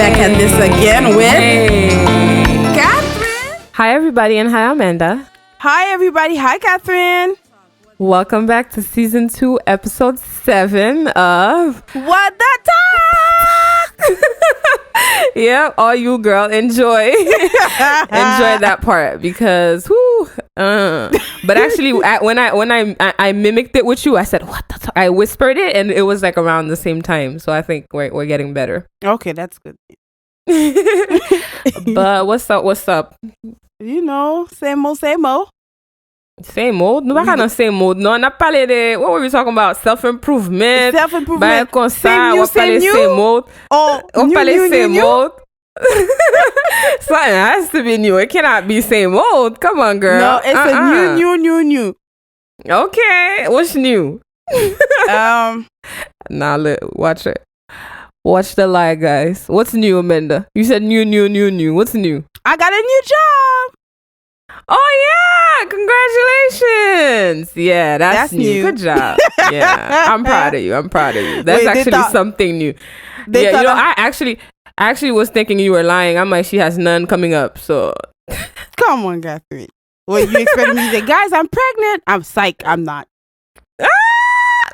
back at this again with Catherine. Hi, everybody, and hi, Amanda. Hi, everybody. Hi, Catherine. Welcome back to Season 2, Episode 7 of What the Talk? Yeah, all you girl, enjoy. Enjoy that part because, But actually, when I mimicked it with you, I said, what the talk? I whispered it, and it was like around the same time. So I think we're getting better. Okay, that's good. But what's up? You know, same old, same old. Same old? No, pas same old. No, on a parlé de... What were we talking about? Self-improvement. Self-improvement. Same new, same new. Same old. Oh, On new, parlé new, same new, old. Something has to be new. It cannot be same old. Come on, girl. No, it's a new. Okay. What's new? Nah, watch it. Watch the lie, guys. What's new, Amanda? You said new. What's new? I got a new job. Oh, yeah. Congratulations. Yeah, that's new. Good job. Yeah. I'm proud of you. That's actually something new. Yeah, I actually was thinking you were lying. I'm like, she has none coming up. So come on, Catherine. What you expecting me to say? Guys, I'm pregnant. I'm psyched. I'm not.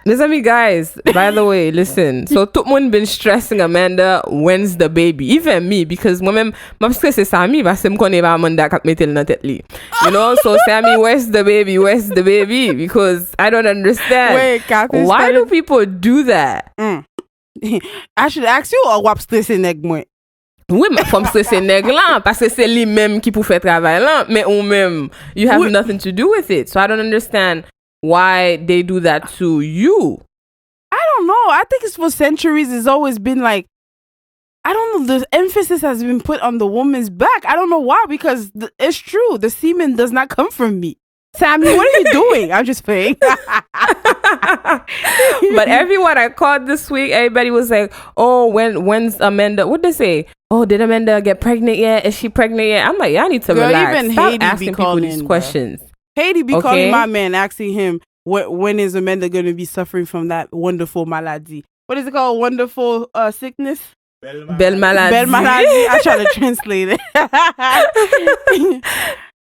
Listen me, guys. By the way, listen. So tout le monde been stressing Amanda when's the baby. Even me, because when I'm stressed Sammy, parce que me connais pas Amanda kap metel nan tête li. You know, so Sammy, where's the baby? Because I don't understand. Wait, Catherine, why do people do that? I should ask you or wap stressé nèg moi? Oui, mais faut me stresser nèg lan parce que c'est lui même qui pour faire travail là, mais ou même you have nothing to do with it. So I don't understand why they do that to you. I don't know. I think it's for centuries. It's always been like, I don't know. The emphasis has been put on the woman's back. I don't know why, because it's true. The semen does not come from me. Sammy, what are you doing? I'm just playing. But everyone I called this week, everybody was like, oh, when's Amanda? What'd they say? Oh, did Amanda get pregnant yet? Is she pregnant yet? I'm like, y'all need to relax. Even Stop Haiti asking people these questions. Haiti be calling my man, asking him, when is Amanda going to be suffering from that wonderful maladie? What is it called? Wonderful sickness? Belle maladie. Belle maladie. I try to translate it.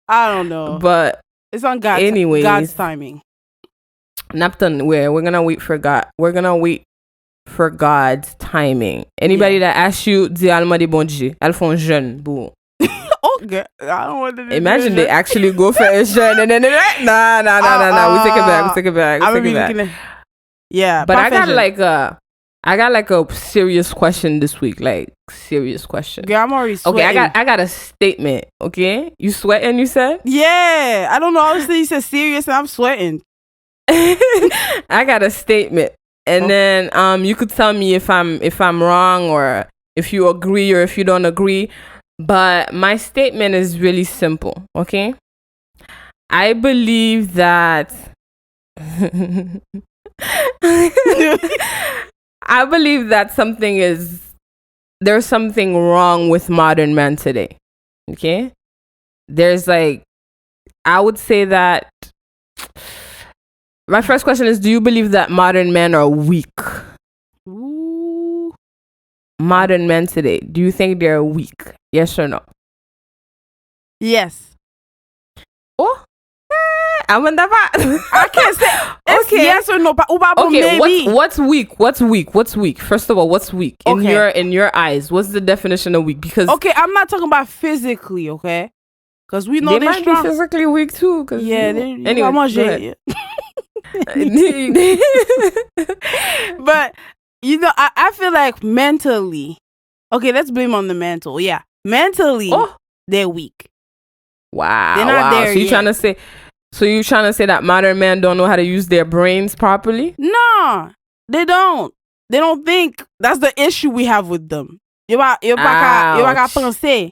I don't know. But it's on God's timing. Napton, we're gonna wait for God. We're gonna wait for God's timing. Anybody that asks you, dis alma de bon Dieu. Elles font jeune, boo. Okay. I don't want to imagine they actually go for a jeune and then they're like, nah. We take it back. Yeah. But I got like a serious question this week. Like serious question. Girl, I'm already sweating. Okay, I got a statement. Okay, you sweating? You said? Yeah. I don't know. Honestly, you said serious, and I'm sweating. I got a statement, and then you could tell me if I'm wrong or if you agree or if you don't agree. But my statement is really simple. Okay, I believe that. I believe that there's something wrong with modern men today. Okay? There's I would say that my first question is, do you believe that modern men are weak? Ooh. Modern men today, do you think they're weak? Yes or no? Yes. Oh? I can't say okay. Yes or no. Okay, maybe. What's weak? First of all, what's weak in your eyes? What's the definition of weak? Because I'm not talking about physically, okay? Because we know they might be physically weak too. Yeah, anyway, but I feel like mentally, okay, let's blame on the mental. Yeah, mentally, they're weak. Wow, they're not there. So you trying to say that modern men don't know how to use their brains properly? No, they don't. They don't think. That's the issue we have with them. You pas penser.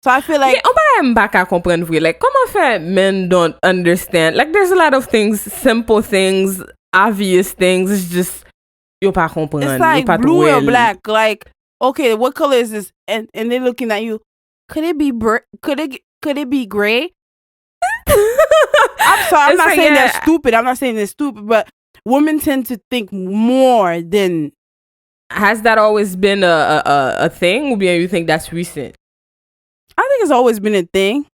So I feel like on pas comprendre. Like, comment faire men don't understand? Like, there's a lot of things, simple things, obvious things. It's just you pas comprendre. It's like blue or black. Like, okay, what color is this? And they're looking at you. Could it be could it be gray? I'm sorry, I'm not saying they're stupid. I'm not saying they're stupid, but women tend to think more than has that always been a thing? Or you think that's recent? I think it's always been a thing.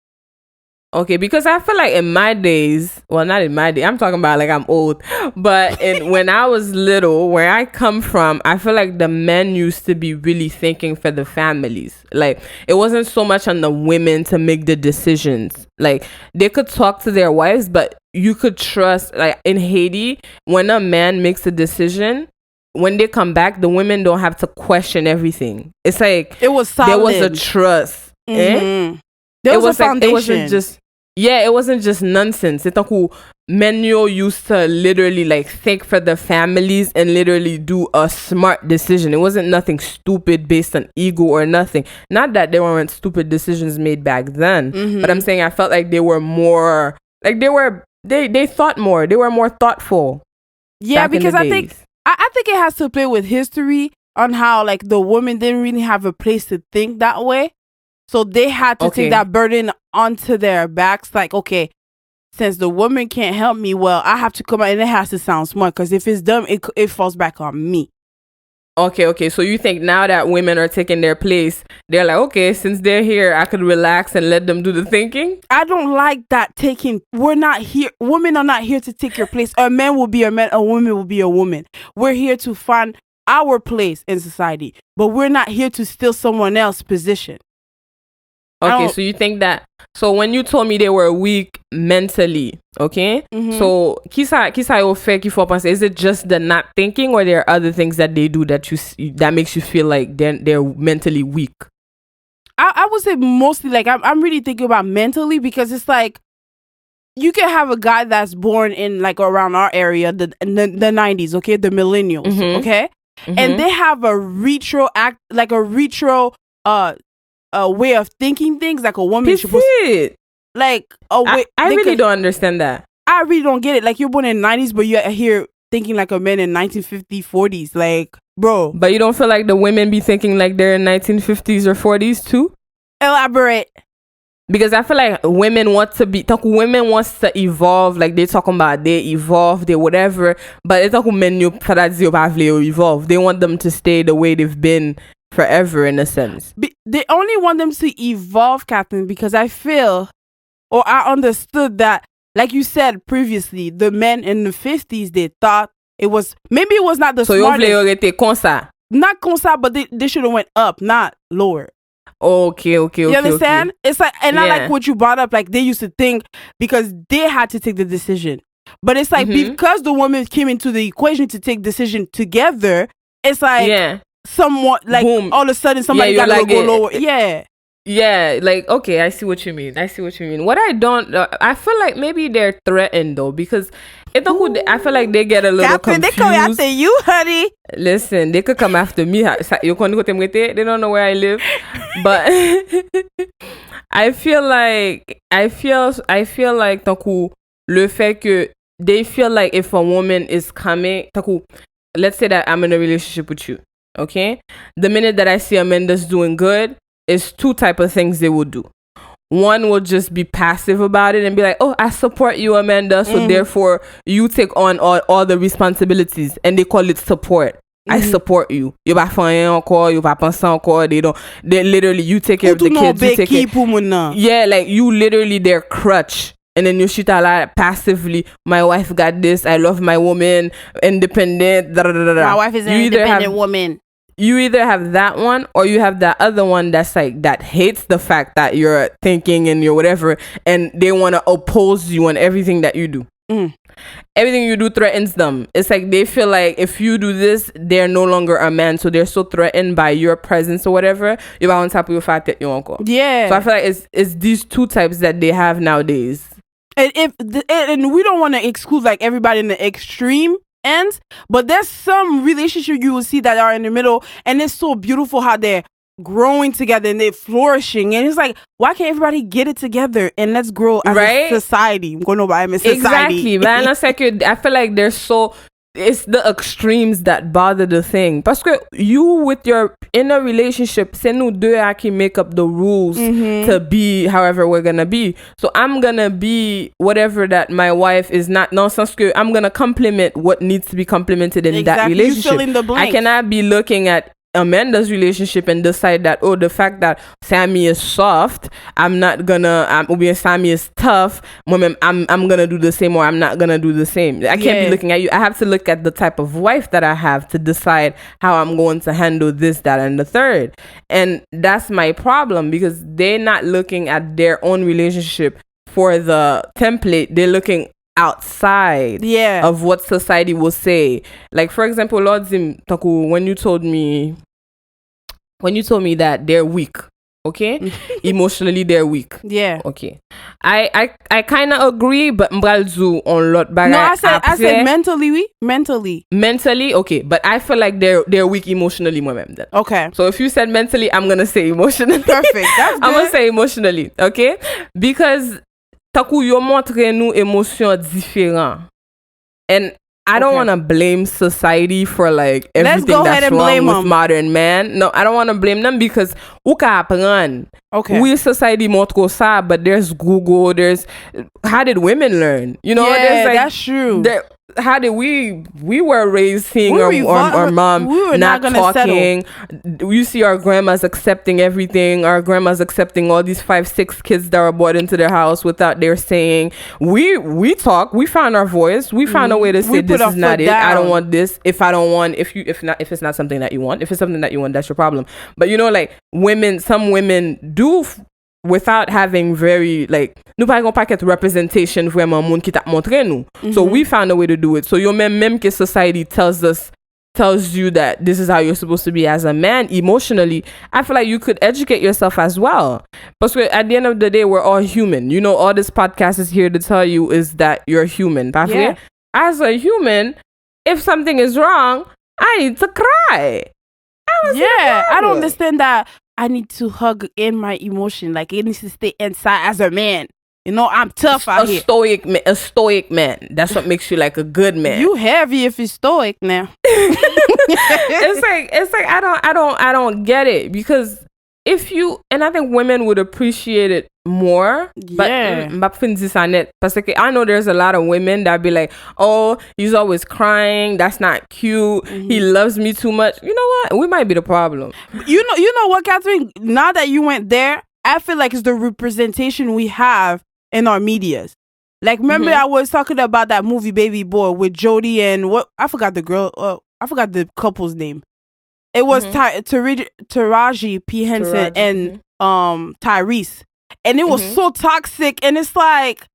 Okay, because I feel like in my days, well, not in my day, I'm talking about like I'm old, but when I was little, where I come from, I feel like the men used to be really thinking for the families. Like, it wasn't so much on the women to make the decisions. Like, they could talk to their wives, but you could trust, like in Haiti, when a man makes a decision, when they come back, the women don't have to question everything. It's like it was solid. There was a trust. There was a foundation. It wasn't just it wasn't just nonsense. It's like men used to literally like think for the families and literally do a smart decision. It wasn't nothing stupid based on ego or nothing. Not that there weren't stupid decisions made back then, but I'm saying I felt like they were more like they thought more. They were more thoughtful. Yeah, because I think it has to play with history on how like the women didn't really have a place to think that way. So they had to take that burden onto their backs. Like, okay, since the woman can't help me, well, I have to come out, and it has to sound smart, because if it's dumb, it falls back on me. Okay. So you think now that women are taking their place, they're like, okay, since they're here, I could relax and let them do the thinking? I don't like that we're not here. Women are not here to take your place. A man will be a man. A woman will be a woman. We're here to find our place in society, but we're not here to steal someone else's position. Okay, so you think that... So when you told me they were weak mentally, okay? So, kisa yo fait qu'il faut penser, is it just the not thinking, or there are other things that they do that makes you feel like they're mentally weak? I would say mostly, like, I'm really thinking about mentally, because it's like, you can have a guy that's born in like around our area, the 90s, okay? The millennials, okay? And they have a retro a way of thinking things, like a woman is supposed to, like a way. I really don't understand that. I really don't get it. Like, you're born in the 90s, but you're here thinking like a man in 1950s, 40s, like, bro. But you don't feel like the women be thinking like they're in 1950s or 40s too? Elaborate. Because I feel like women wants to evolve. Like, they talking about they evolve, they whatever, but it's like men evolve. They want them to stay the way they've been forever, in a sense. They only want them to evolve, Catherine, because I feel, or I understood that, like you said previously, the men in the 50s, they thought it was not the smartest. So not consa, but they should have went up, not lower. Okay. You understand? It's like, and I like what you brought up. Like, they used to think because they had to take the decision, but it's like because the woman came into the equation to take decision together. It's like somewhat like boom. All of a sudden somebody got to like go lower. Yeah, like, okay, I see what you mean. What I don't, I feel like maybe they're threatened though, because I feel like they get a little confused. They come after you, honey. Listen, they could come after me. They don't know where I live, but I feel like le fait que they feel like if a woman is coming, let's say that I'm in a relationship with you, okay? The minute that I see a man that's doing good, is two type of things they would do. One will just be passive about it and be like, oh, I support you, Amanda, so therefore you take on all the responsibilities, and they call it support. I support you. You va faire encore, you va penser encore. They literally, you take care of the kids. Yeah, like, you literally their crutch. And then you shit a lot passively. My wife got this. I love my woman. Independent. My wife is an independent woman. You either have that one, or you have that other one that's like, that hates the fact that you're thinking and you're whatever, and they want to oppose you on everything that you do. Everything you do threatens them. It's like they feel like if you do this, they're no longer a man, so they're so threatened by your presence or whatever. You're on top of your fact that you uncle. Yeah. So I feel like it's these two types that they have nowadays. And and we don't want to exclude like everybody in the extreme ends, but there's some relationship you will see that are in the middle, and it's so beautiful how they're growing together and they're flourishing, and it's like, why can't everybody get it together and let's grow as a society? I'm going to buy society. Exactly, man. I feel like they're so it's the extremes that bother the thing. Parce que you with your in a relationship, c'est nous deux qui make up the rules to be however we're gonna be. So I'm gonna be whatever that my wife is not. No sense que I'm gonna complement what needs to be complemented in that relationship. You fill in the blanks. I cannot be looking at Amanda's relationship and decide that, oh, the fact that Sammy is soft, I'm not gonna or Sammy is tough, I'm gonna do the same, or I'm not gonna do the same. I can't be looking at you. I have to look at the type of wife that I have to decide how I'm going to handle this, that, and the third. And that's my problem, because they're not looking at their own relationship for the template. They're looking outside of what society will say. Like, for example, Lord Zim Taku, when you told me that they're weak, okay? Emotionally they're weak. Yeah. Okay. I kind of agree, but mbralzu on lot bagay. No, I said mentally, okay, but I feel like they're weak emotionally moi-même then. Okay. So if you said mentally, I'm going to say emotionally. Perfect. That's good. I'm going to say emotionally, okay? Because takou yo montre nou émotion différent. And I don't want to blame society for like everything that's wrong with modern man. No, I don't want to blame them, because ou ka apprendre. Okay. We society montre ça, but there's Google, there's how did women learn? You know, there's like, that's true. How did we were raised seeing our mom not talking. You see our grandmas accepting everything. Our grandmas accepting all these 5-6 kids that are brought into their house without their saying. We talk. We found our voice. We found a way to say this is not it. I don't want this. If it's not something that you want. If it's something that you want, that's your problem. But you know, like some women do without having very like nous pas pas get representation vraiment monde qui t'a montré nous. So we found a way to do it. So yo même que society tells you that this is how you're supposed to be as a man emotionally, I feel like you could educate yourself as well. But at the end of the day, we're all human. You know, all this podcast is here to tell you is that you're human. Yeah. As a human, if something is wrong, I need to cry. I don't understand that I need to hug in my emotion. Like, it needs to stay inside as a man. You know, I'm tough out here. A stoic man. That's what makes you like a good man. You heavy if you're stoic now. It's like I don't get it, because if you, and I think women would appreciate it more. Yeah. But I know there's a lot of women that be like, oh, he's always crying. That's not cute. He loves me too much. You know what? We might be the problem. You know what, Catherine? Now that you went there, I feel like it's the representation we have in our medias. Like, remember I was talking about that movie Baby Boy with Jodie and I forgot the girl. I forgot the couple's name. It was Taraji P. Henson and Tyrese. And it was so toxic. And it's like,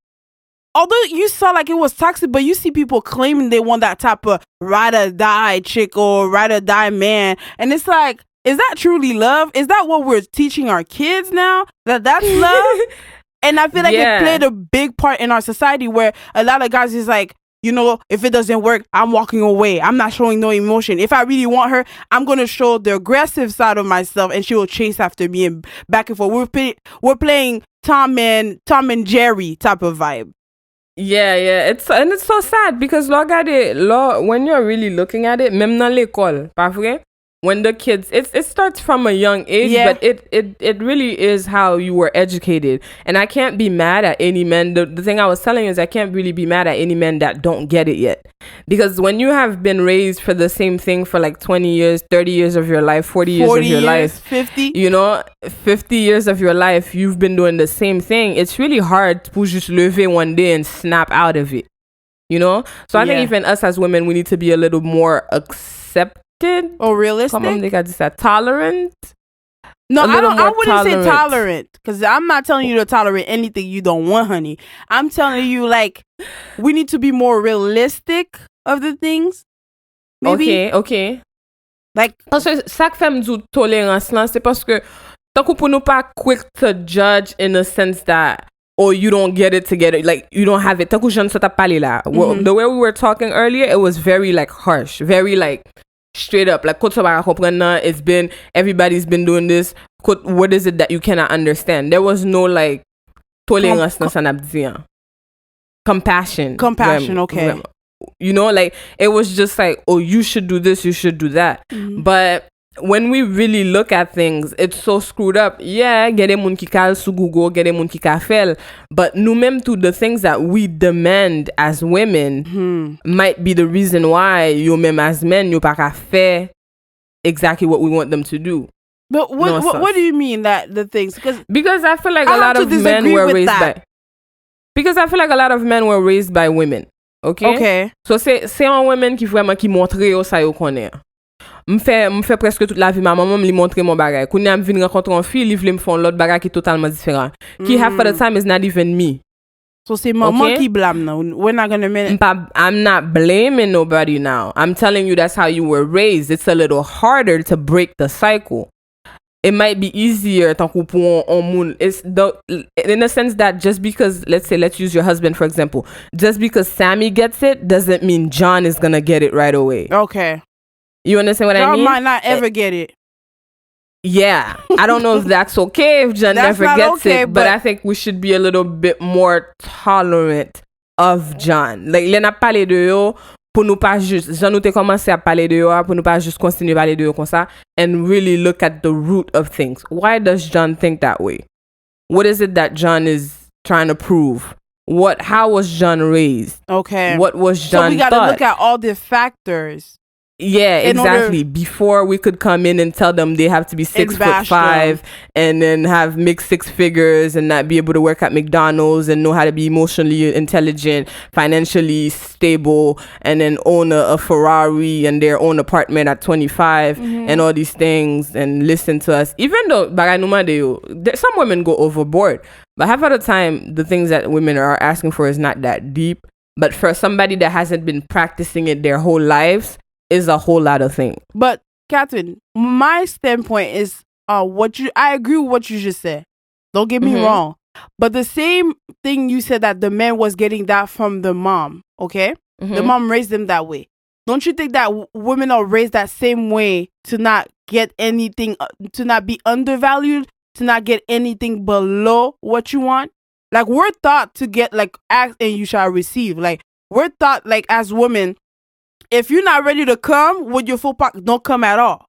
although you saw like it was toxic, but you see people claiming they want that type of ride or die chick or ride or die man. And it's like, is that truly love? Is that what we're teaching our kids now? That's love? And I feel like it played a big part in our society, where a lot of guys is like, you know, if it doesn't work, I'm walking away. I'm not showing no emotion. If I really want her, I'm going to show the aggressive side of myself, and she will chase after me and back and forth. We're playing Tom and Jerry type of vibe. Yeah. It's so sad, because when you're really looking at it, même dans l'école, pas vrai? When the kids, it starts from a young age, but it really is how you were educated. And I can't be mad at any men. The thing I was telling you is I can't really be mad at any men that don't get it yet. Because when you have been raised for the same thing for like 20 years, 30 years of your life, 40 years of your life, 50, you know, 50 years of your life, you've been doing the same thing. It's really hard to just lever one day and snap out of it, you know? So I think even us as women, we need to be a little more accepted. Or realistic? Tolerant? No, I wouldn't say tolerant, because I'm not telling you to tolerate anything you don't want, honey. I'm telling you, like, we need to be more realistic of the things. Maybe. Okay. Like, ça que fait me dire tolérance là, c'est parce que tant qu'on peut nous pas quick to judge in the sense that, oh, you don't get it together, like you don't have it. Tant que je ne sais pas parler là. The way we were talking earlier, it was very like harsh, very like straight up, like everybody's been doing this. What is it that you cannot understand? There was no like compassion. Okay. you know, like it was just like, oh, you should do this, you should do that. But when we really look at things, it's so screwed up. Yeah, get a moun ki kal sou Google, get a moun ki ka fel. But nous même too, the things that we demand as women might be the reason why you même as men, you pa ka fe exactly what we want them to do. But what do you mean that the things? Because I feel like a lot of men were raised by... Because I feel like a lot of men were raised by women. Okay? So c'est un women qui vraiment qui montre yo sa yo connaît. M'fait presque toute la vie ma maman me montre mon bagay. Quand je viens rencontrer un fille, il veut me faire l'autre bagay qui est totalement différent. Qui half of the time is not even me. So c'est maman qui blame now. We're not gonna I'm not blaming nobody now. I'm telling you that's how you were raised. It's a little harder to break the cycle. It might be easier in a sense that just because, let's use your husband for example, just because Sammy gets it doesn't mean John is gonna get it right away. Okay. You understand what I mean? John might not ever get it. Yeah. I don't know if that's okay if John never gets it, but I think we should be a little bit more tolerant of John. Like, il n'a parlé de yo pour nous pas juste, Jean nous t'ai commencé à parler de yo pour nous pas juste continuer à parler de yo comme ça and really look at the root of things. Why does John think that way? What is it that John is trying to prove? How was John raised? Okay. What was John So we got to look at all the factors. Yeah, exactly. Before we could come in and tell them they have to be 6'5" and then have mixed six figures and not be able to work at McDonald's and know how to be emotionally intelligent, financially stable, and then own a Ferrari and their own apartment at 25 and all these things and listen to us. Even though some women go overboard, but half of the time the things that women are asking for is not that deep. But for somebody that hasn't been practicing it their whole lives, is a whole lot of things. But Catherine, my standpoint is I agree with what you just said. Don't get me wrong. But the same thing you said that the man was getting that from the mom, okay? The mom raised them that way. Don't you think that women are raised that same way to not get anything, to not be undervalued, to not get anything below what you want? Like, we're taught to get, like, ask and you shall receive. Like, we're taught, like, as women, if you're not ready to come with your full pocket, don't come at all.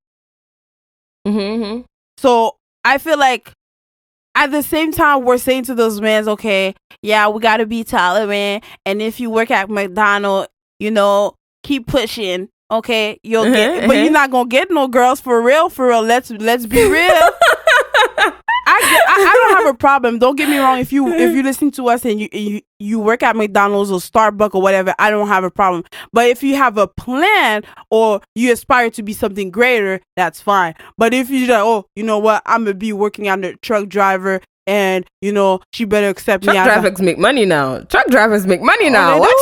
So I feel like at the same time, we're saying to those men, okay, yeah, we got to be tolerant. And if you work at McDonald's, you know, keep pushing. Okay, you'll get, but you're not going to get no girls for real. Let's be real. I don't have a problem. Don't get me wrong. If you listen to us and you work at McDonald's or Starbucks or whatever, I don't have a problem. But if you have a plan or you aspire to be something greater, that's fine. But if you're like, oh, you know what, I'm gonna be working on the truck driver, and you know she better accept me. Truck drivers make money now. Watch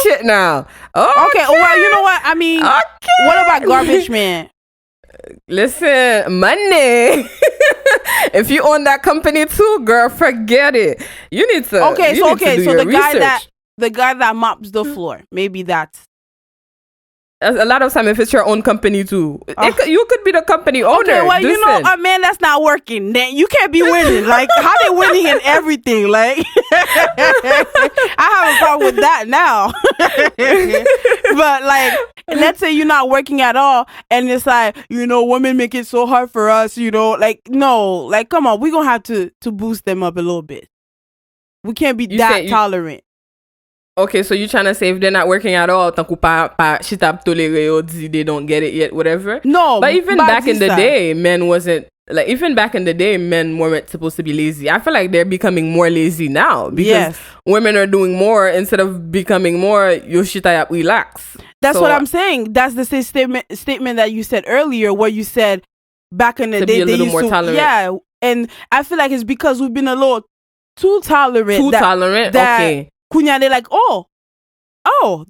it now. Okay. Well, you know what I mean. Okay. What about garbage man? Listen, money. If you own that company too, girl, forget it. You need to. So the guy that mops the floor, maybe that's. A lot of time, if it's your own company too, you could be the company owner. Okay, well, you know, a man that's not working, then you can't be winning. Like, how they winning in everything? Like, I have a problem with that now. But like, let's say you're not working at all, and it's like, you know, women make it so hard for us. You know, like, no, like, come on, we're gonna have to boost them up a little bit. We can't be that tolerant. Okay, so you're trying to say if they're not working at all, they don't get it yet, whatever? No. But even back in the day, men weren't supposed to be lazy. I feel like they're becoming more lazy now because women are doing more instead of becoming more, relax. That's what I'm saying. That's the same statement that you said earlier where you said back in the day, be a little more tolerant. Yeah, and I feel like it's because we've been a little too tolerant. Okay. Kunya, they're like, oh,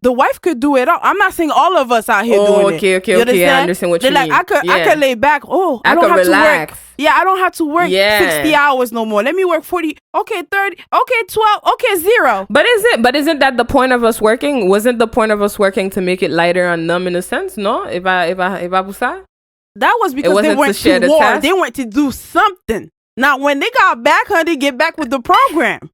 the wife could do it all. I'm not saying all of us out here doing it. Okay. I understand what you mean. I could lay back. Oh, I don't have to work. Yeah, I don't have to work 60 hours no more. Let me work 40. Okay, 30. Okay, 12. Okay, 0. But isn't that the point of us working? Wasn't the point of us working to make it lighter on them in a sense? No, if I that was because they went to war. Task? They went to do something. Now, when they got back, honey, get back with the program.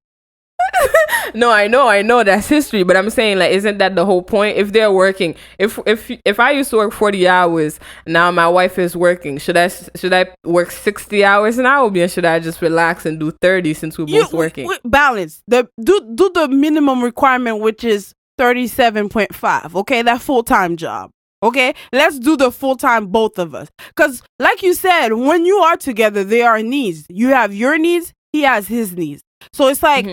No, I know that's history, but I'm saying like, isn't that the whole point? If they're working, if I used to work 40 hours, now my wife is working. Should I work 60 hours an hour, or should I just relax and do 30 since we're both working? Balance. Do the minimum requirement, which is 37.5. Okay, that full-time job. Okay, let's do the full-time, both of us. Because like you said, when you are together, there are needs. You have your needs, he has his needs. So it's like,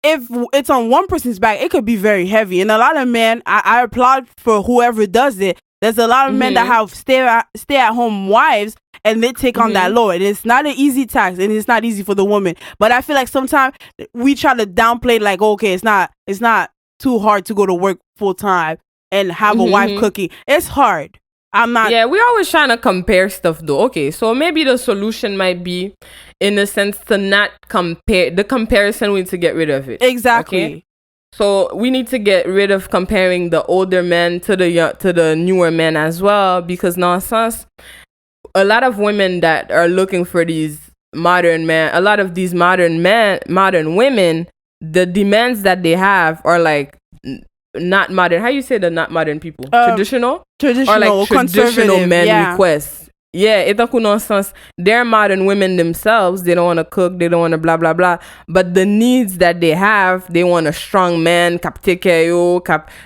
if it's on one person's back, it could be very heavy. And a lot of men, I applaud for whoever does it. There's a lot of men that have stay-at-home wives, and they take on that load. And it's not an easy task, and it's not easy for the woman. But I feel like sometimes we try to downplay, like, okay, it's not too hard to go to work full-time and have a wife cooking. It's hard. I'm not. Yeah, we're always trying to compare stuff though. Okay, so maybe the solution might be, in a sense, to not compare. The comparison, we need to get rid of it. Exactly. Okay? So we need to get rid of comparing the older men to the newer men as well, because nonsense, a lot of women that are looking for these modern men, a lot of these modern women, the demands that they have are like not modern. How you say the not modern people? Traditional or like traditional men requests. Yeah, it's a nonsense. They're modern women themselves. They don't want to cook. They don't want to blah blah blah. But the needs that they have, they want a strong man. Cap take care you.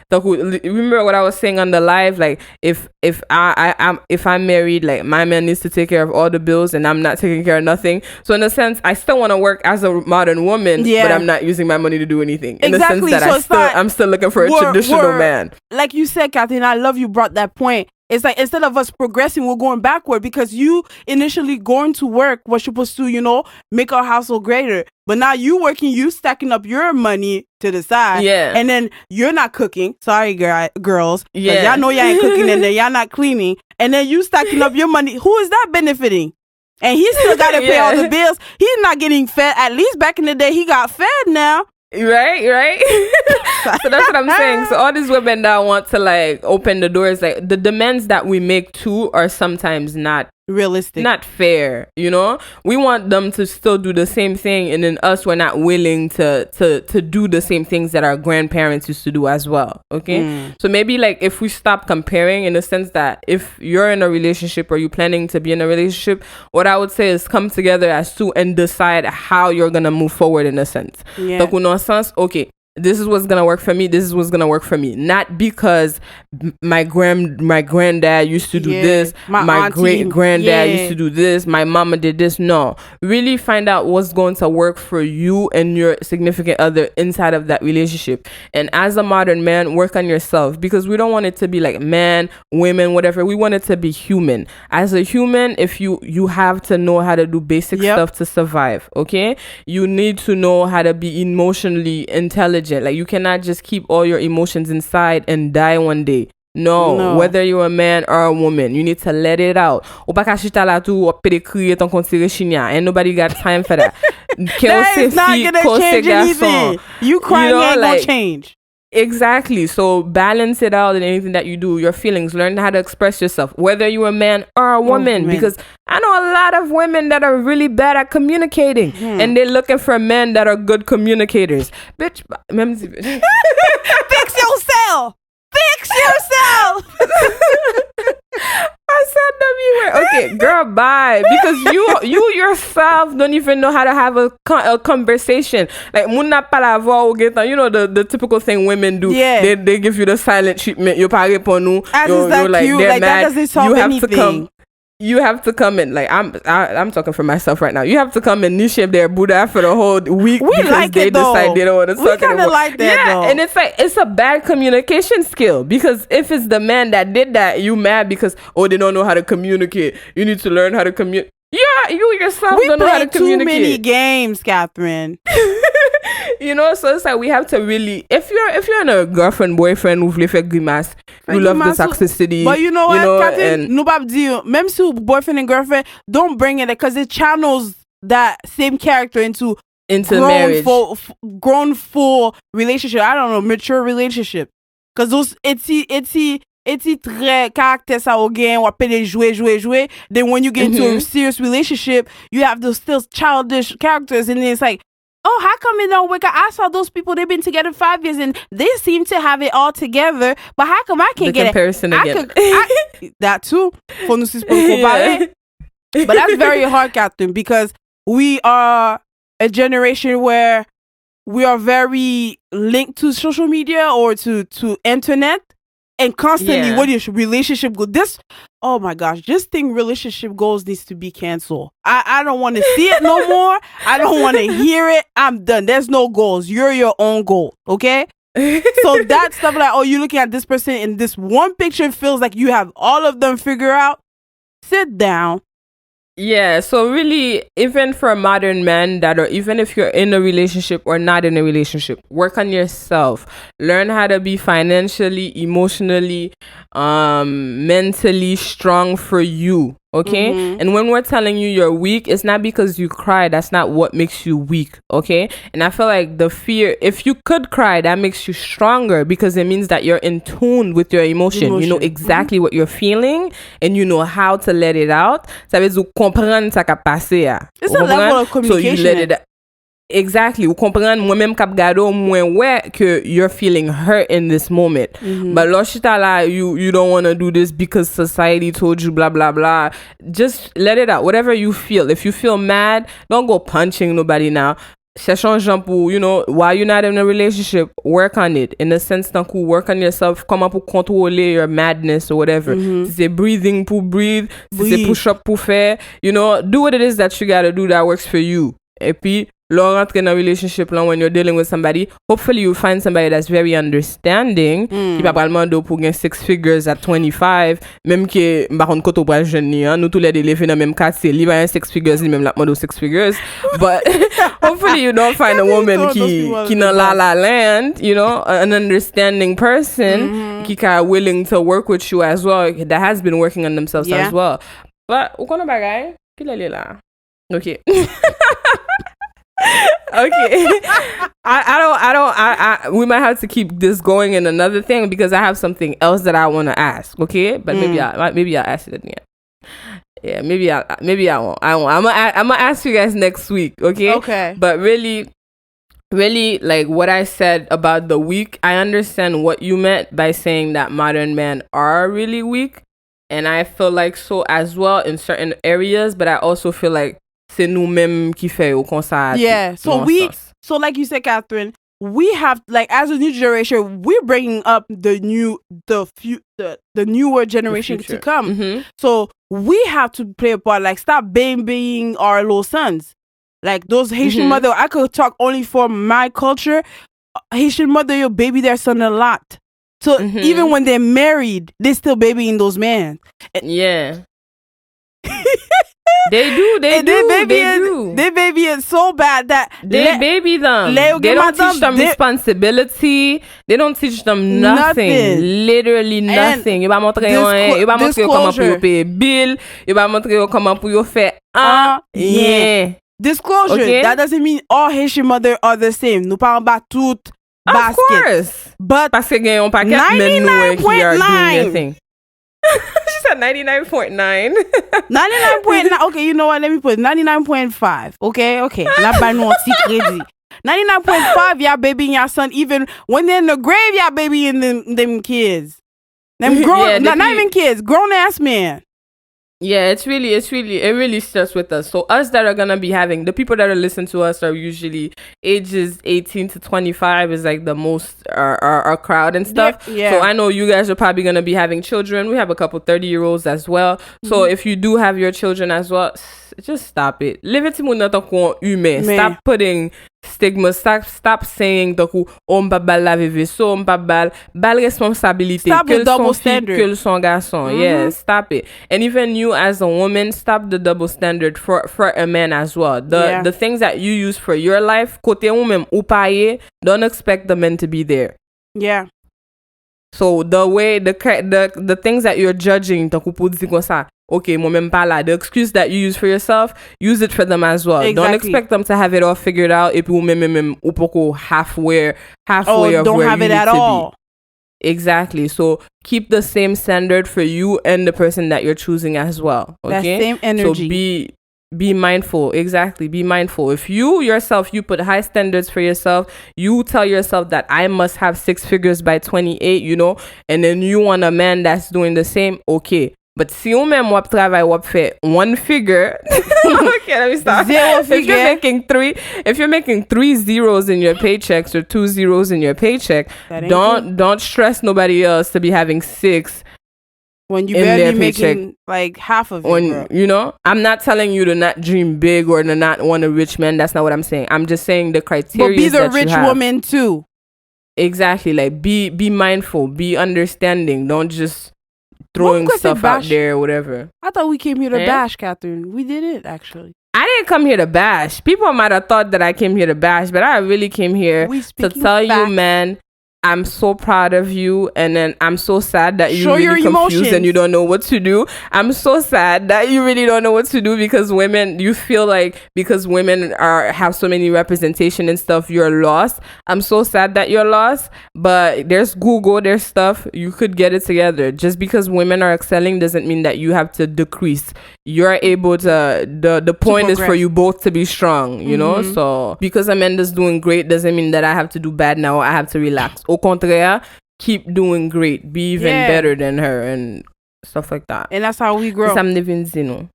Remember what I was saying on the live? Like if I'm married, like my man needs to take care of all the bills, and I'm not taking care of nothing. So in a sense, I still want to work as a modern woman, but I'm not using my money to do anything. In the sense that I'm still looking for a traditional man. Like you said, Kathleen, I love you brought that point. It's like, instead of us progressing, we're going backward, because you initially going to work was supposed to, make our household greater. But now you working, you stacking up your money to the side. Yeah. And then you're not cooking. Sorry, girls. Yeah. Y'all know y'all ain't cooking, and then y'all not cleaning. And then you stacking up your money. Who is that benefiting? And he still got to pay all the bills. He's not getting fed. At least back in the day, he got fed now. Right. So that's what I'm saying. So all these women that want to like open the doors, like the demands that we make too are sometimes not realistic, not fair. We want them to still do the same thing, and then us, we're not willing to do the same things that our grandparents used to do as well. Okay. So maybe like if we stop comparing, in the sense that if you're in a relationship or you're planning to be in a relationship, what I would say is come together as two and decide how you're gonna move forward, in a sense. Yeah. Okay, this is what's gonna work for me. This is what's gonna work for me. Not because my granddad used to do this, my great granddad used to do this, my mama did this. No, really find out what's going to work for you and your significant other inside of that relationship. And as a modern man, work on yourself, because we don't want it to be like man, women, whatever. We want it to be human. As a human, if you have to know how to do basic stuff to survive. Okay, you need to know how to be emotionally intelligent. Like you cannot just keep all your emotions inside and die one day. No, whether you're a man or a woman, you need to let it out. Ou pa ka chita la tou ou pede kriye ton kontire chinya. Ain't nobody got time for that. That is not gonna change anything. You crying ain't gonna change. Exactly. So balance it out in anything that you do. Your feelings. Learn how to express yourself, whether you're a man or a woman. Because I know a lot of women that are really bad at communicating, and they're looking for men that are good communicators. Bitch, fix yourself. Fix yourself. I said the okay, girl, bye. Because you yourself don't even know how to have a conversation. Like muna palavo get the typical thing women do. Yeah. They give you the silent treatment. You pare ponu. You're like cute. Like that doesn't solve anything. You have to come in, like I'm talking for myself right now. You have to come and shape their Buddha for the whole week because they decide they don't want to talk anymore. We kind of like that, though. And it's like it's a bad communication skill, because if it's the man that did that, you mad because they don't know how to communicate. You need to learn how to communicate. Yeah, you yourself don't know how to communicate. We play too many games, Catherine. So it's like we have to really, if you're in a girlfriend boyfriend who voulez faire grimace, you love the toxicity. But you know what, Catherine, nobody deal. Même si boyfriend and girlfriend, don't bring it, because it channels that same character into marriage, grown full relationship. I don't know, mature relationship. Because those it's très caractère ça au gain ou appeler jouer. Then when you get into a serious relationship, you have those still childish characters, and it's like oh, how come it don't work out? I saw those people, they've been together 5 years and they seem to have it all together. But how come I can't the get comparison it? again. That too. For nous comparer. But that's very hard, Catherine, because we are a generation where we are very linked to social media or to internet. And constantly, what your relationship goes? Oh my gosh, this thing, relationship goals needs to be canceled. I don't want to see it no more. I don't want to hear it. I'm done. There's no goals. You're your own goal. Okay. So that stuff like, oh, you're looking at this person in this one picture feels like you have all of them figured out. Sit down. Yeah, so really, even for modern men that are, even if you're in a relationship or not in a relationship, work on yourself. Learn how to be financially, emotionally, mentally strong for you. Okay. Mm-hmm. And when we're telling you you're weak, it's not because you cry. That's not what makes you weak. Okay. And I feel like the fear, if you could cry, that makes you stronger because it means that you're in tune with your emotion. You know exactly what you're feeling and you know how to let it out. Ça veut dire comprendre ça qu'a passé. It's a level of communication. So you let it out. Exactly. Ou comprendre moi-même kap gado mwen wè que you're feeling hurt in this moment. But loshita la, you don't want to do this because society told you blah blah blah. Just let it out. Whatever you feel. If you feel mad, don't go punching nobody now. Cherche un gens pour, you know, while you're not in a relationship, work on it. In a sense, work on yourself. Comment pour contrôler your madness or whatever. Si c'est breathing pour breathe. Si c'est push-up pour faire. You know, do what it is that you gotta do that works for you. Et puis, l'on rentre in a relationship là, when you're dealing with somebody, hopefully you find somebody that's very understanding, qui pa pral mando pour gen 6 figures at 25, même que m'pa konn koto pral jeune ni, nous tous les deux levé dans même quartier, li ba 6 figures, li même la mando 6 figures, but hopefully you don't find a woman qui nan la land, you know, an understanding person qui ka willing to work with you as well, that has been working on themselves as well. But ou kono bagay, ki lè la? Okay. Okay. We might have to keep this going in another thing because I have something else that I want to ask. Okay. But maybe I'll ask it at the end. Yeah. Maybe I won't. I'm gonna ask you guys next week. Okay. Okay. But really, like what I said about the weak, I understand what you meant by saying that modern men are really weak. And I feel like so as well in certain areas, but I also feel like c'est nous-mêmes qui fait au constat. Yeah. So like you said, Catherine, we have, like, as a new generation, we're bringing up the newer generation to come. So we have to play a part. Like, stop babying our little sons. Like those Haitian mother, I could talk only for my culture. Haitian mother, you baby their son a lot. So even when they're married, they're still babying those men. Yeah. They do. They baby it so bad that they baby them. They don't teach them responsibility. They don't teach them nothing. Literally nothing. You va montrer comment pour yo payer bill. You va montrer comment pour yo faire rien. Disclosure. Okay? That doesn't mean all Haitian mother are the same. Nous parlons pas toutes basket. Of course. But parce que gen yon paquet men nou qui are doing their thing. She said 99.9. 99.9. Okay, you know what? Let me put 99.5. Okay. La ba nou anti credit. 99.5, y'all babying your son even when they're in the grave, y'all babying them kids. Them grown, not even kids, grown ass men. Yeah, it really starts with us. So us that are gonna be having, the people that are listening to us are usually ages 18 to 25 is like the most our crowd and stuff. Yeah. So I know you guys are probably gonna be having children. We have a couple 30-year-olds as well. So if you do have your children as well, just stop it. Leave it to moun nan tan kon humain. Stop putting stigma. Stop saying donc m'pa bal la veve so, m'pa bal responsabilité. Stop the double standard. Que son garçon. Yeah, stop it. And even you as a woman, stop the double standard for a man as well. The things that you use for your life, kote ou même ou paye, don't expect the men to be there. Yeah. So the way the things that you're judging, donc ou pou di kon sa, okay, moi-même pas là. The excuse that you use for yourself, use it for them as well. Exactly. Don't expect them to have it all figured out. Et puis ou poko halfway of don't where have you it need at to all. be. Exactly. So keep the same standard for you and the person that you're choosing as well. Okay. That same energy. So be mindful. Exactly. Be mindful. If you yourself, you put high standards for yourself, you tell yourself that I must have 6 figures by 28, and then you want a man that's doing the same, okay. But si ou même wap travay wap fait one figure, okay, let me stop. Zero figure. If you're making 3 zeros in your paychecks or 2 zeros in your paycheck, don't stress nobody else to be having 6 when you barely making like half of it, bro. I'm not telling you to not dream big or to not want a rich man. That's not what I'm saying. I'm just saying the criteria. But be the rich woman too. Exactly. Like be mindful, be understanding. Don't just throwing stuff out there or whatever. I thought we came here to bash, Catherine. We did it, actually. I didn't come here to bash. People might have thought that I came here to bash, but I really came here to tell you, man, I'm so proud of you, and then I'm so sad that you're really confused and you don't know what to do. I'm so sad that you really don't know what to do because you feel like because women have so many representation and stuff, you're lost. I'm so sad that you're lost, but there's Google, there's stuff, you could get it together. Just because women are excelling doesn't mean that you have to decrease. You're able to, the point is for you both to be strong, you know? So because Amanda's doing great doesn't mean that I have to do bad now, I have to relax. Au contraire, keep doing great. Be even better than her and stuff like that. And that's how we grow. Sam nevin zino.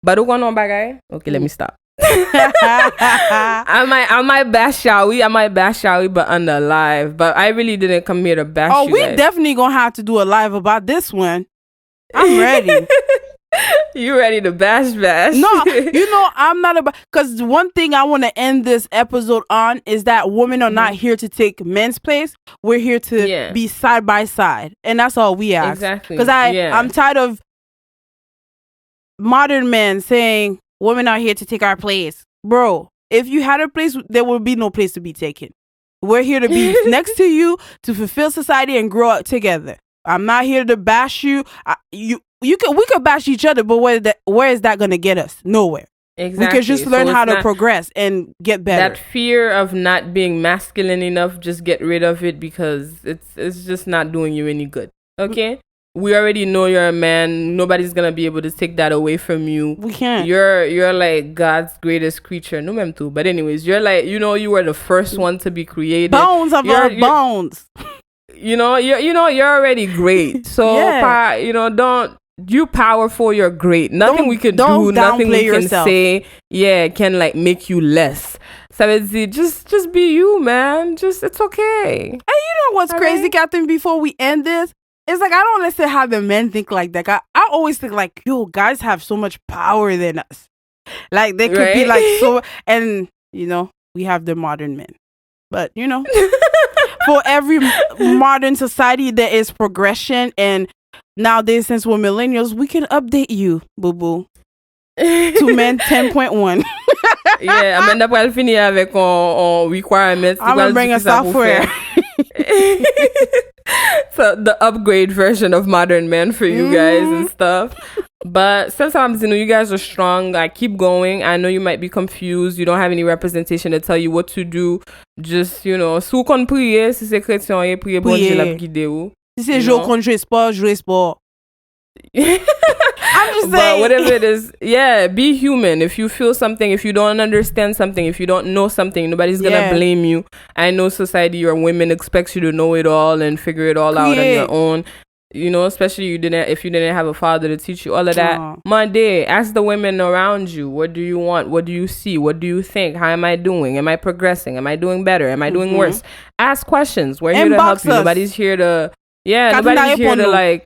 But who gonna bagay? Okay, let me stop. I might bash Shawi, but on the live. But I really didn't come here to bash you. Oh, we definitely gonna have to do a live about this one. I'm ready. You ready to bash? No, I'm not about, because one thing I want to end this episode on is that women are not here to take men's place. We're here to be side by side, and that's all we ask. Exactly. Because I'm tired of modern men saying women are here to take our place. Bro, if you had a place, there would be no place to be taken. We're here to be next to you, to fulfill society and grow up together. I'm not here to bash you. We could bash each other, but where is that gonna get us? Nowhere. Exactly. We could just learn how to progress and get better. That fear of not being masculine enough, just get rid of it because it's just not doing you any good. Okay? We already know you're a man. Nobody's gonna be able to take that away from you. We can't. You're like God's greatest creature. No, ma'am, too. But anyways, you're like, you were the first one to be created. Bones of our bones. You're already great. So don't. You powerful, you're great. Nothing we can do, nothing we can say, can like make you less. So just be you, man. It's okay. And you know what's crazy, Catherine? Before we end this, it's like I don't understand how the men think like that. I always think like, yo, guys have so much power than us. Like they could be like so, and we have the modern men, but for every modern society there is progression, and nowadays, since we're millennials, we can update you, boo-boo. To men 10.1. Yeah, Amanda pral finir avec on requirements. I'm gonna bring a software. So the upgrade version of modern men for you guys and stuff. But sometimes, you guys are strong. Like, keep going. I know you might be confused. You don't have any representation to tell you what to do. Just, sou kon priye, si c'est chrétien, priye bon Dieu la guide ou. Si c'est jouer contre jouer sport. I'm just saying. But whatever it is, be human. If you feel something, if you don't understand something, if you don't know something, nobody's gonna blame you. I know society or women expects you to know it all and figure it all out on your own. Especially if you didn't have a father to teach you all of that. Monday, ask the women around you. What do you want? What do you see? What do you think? How am I doing? Am I progressing? Am I doing better? Am I doing worse? Ask questions. We're here to help you. Nobody's here to nobody's here to like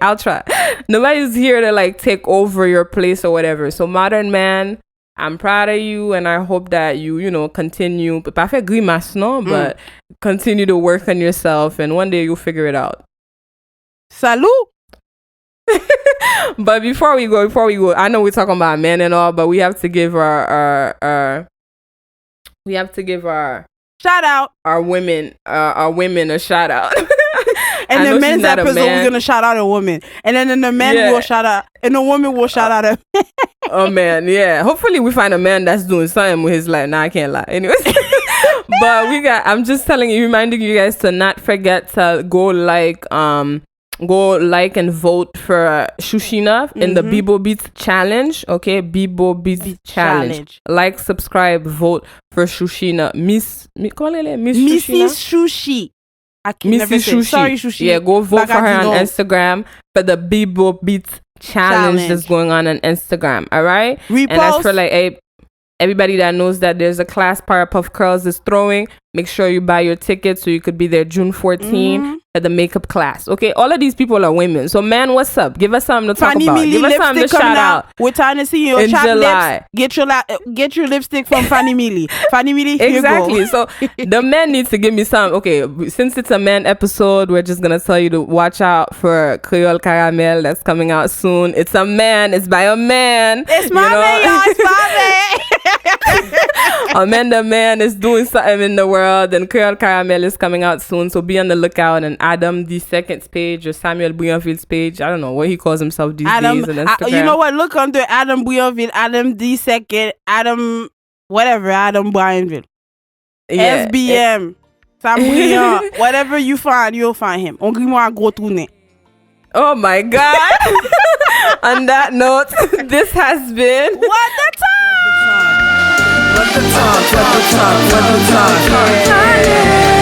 I'll try. Nobody's here to like take over your place or whatever. So modern man, I'm proud of you, and I hope that you continue. Pas faire grimace, no, but continue to work on yourself, and one day you'll figure it out. Salut. But before we go, I know we're talking about men and all, but we have to give our shout out our women a shout out. And the men's episode, we're gonna shout out a woman, and then the men will shout out, and the woman will shout out a man. Yeah, hopefully we find a man that's doing something with his life. Nah, I can't lie. Anyways, but I'm just reminding you guys to not forget to go like go like and vote for Shushina in the Bibo Beats Challenge. Okay, Bibo Beats Challenge. Like, subscribe, vote for Shushina. Mrs. Shushi. I can never say. Sorry, Shushi. Yeah, go vote for her on Instagram for the Bibo Beats Challenge that's going on Instagram. All right. Repost. And as for like everybody that knows that there's a class Powerpuff Curls is throwing, make sure you buy your ticket so you could be there June 14 at the makeup class. Okay, all of these people are women. So, man, what's up? Give us something to talk Fanny about. Millie Give us something to shout out. We're trying to see your in chopped July. lips. Get your lipstick from Fanny Millie. Fanny Millie, Exactly. here you go. So the men need to give me some. Okay, since it's a man episode, we're just gonna tell you to watch out for Creole Caramel that's coming out soon. It's a man. It's by a man. It's my man, y'all. It's my man. Amanda Man is doing something in the world, and Creole Caramel is coming out soon, so be on the lookout. And Adam D2nd's page or Samuel Bouillonville's page, I don't know what he calls himself these days on Instagram. You know what? Look under Adam Bouillonville, Adam D2nd, Adam whatever, Adam Bouillonville, SBM, Sam Bouillon, whatever you find, you'll find him. On Grimoire Gros Tourné. Oh my God! On that note, this has been What the Talk. What the Talk.